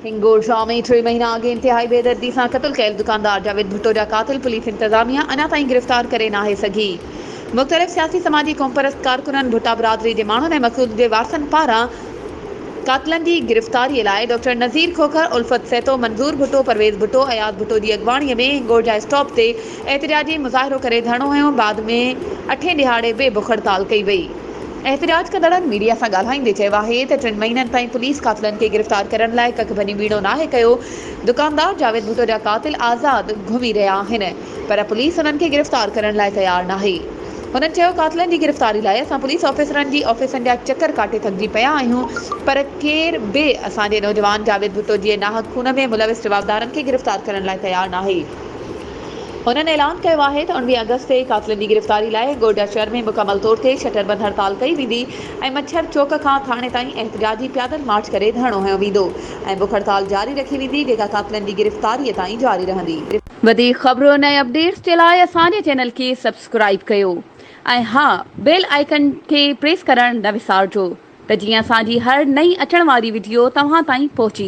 हिंगोरशाह में 3 महीना अॻु इंतिहाई बेदर्दी सां क़त्ल कयल दुकानदार जावेद भुट्टो जा कातिल पुलिस इंतज़ामिया अञा ताईं गिरफ़्तार करे नाहे सघी। मुख़्तलिफ़ सियासी समाजी क़ौमपरस्त कारकुननि भुट्टा बिरादरी जे माण्हुनि ऐं मक़सूद जे वारसनि पारां कातिलनि जी गिरफ़्तारीअ लाइ डॉक्टर नज़ीर खोखर, उल्फत सैतो, मंज़ूर भुट्टो, परवेज़ भुट्टो, अयाज भुट्टो जी अॻवाणीअ में हिंगोरजा स्टॉप ते एहतिजाजी मुज़ाहिरो करे धरणो हयो। बाद में 8 ॾिहाड़े बेबुख हड़ताल कई वई। एहतिजाज कंदड़नि मीडिया सां ॻाल्हाईंदे चयो आहे त 3 महीननि ताईं पुलिस कातिलनि खे गिरफ़्तार करण लाइ कख भनी बीणो नाहे कयो। दुकानदार जावेद भुट्टो जा कातिल आज़ाद घुमी रहिया आहिनि, पर पुलिस उन्हनि खे गिरफ़्तार करण लाइ तयारु नाहे। हुननि चयो, कातिलनि जी गिरफ़्तारी लाइ असां पुलिस ऑफिसरनि जी ऑफिसनि जा चकर काटे थकिजी पिया आहियूं, पर केर बि असांजे नौजवान जावेद भुट्टो जे नाहक खून में मुलविस जवाबदारनि खे गिरफ़्तार करण लाइ तयारु नाहे। हुननि ऐलान कयो आहे त 19 अगस्त ते कातिलनि जी गिरफ़्तारी लाइ गोड्डा शहर में मुकमल तौर ते शटरबंद हड़ताल कई वेंदी ऐं मच्छर चौक खां थाणे ताईं एहतिजाजी पैदल मार्च करे धरणो हयो वेंदो ऐं बुख हड़ताल जारी रखी वेंदी, जेका कातिलनि जी गिरफ़्तारीअ ताईं जारी रहंदी। वधीक ख़बरूं ऐं अपडेट्स जे लाइ असांजे चैनल खे सब्सक्राइब कयो ऐं हा, बेल आइकन खे प्रेस करणु न विसारिजो त जीअं असांजी हर नई अचण वारी वीडियो तव्हां ताईं पहुची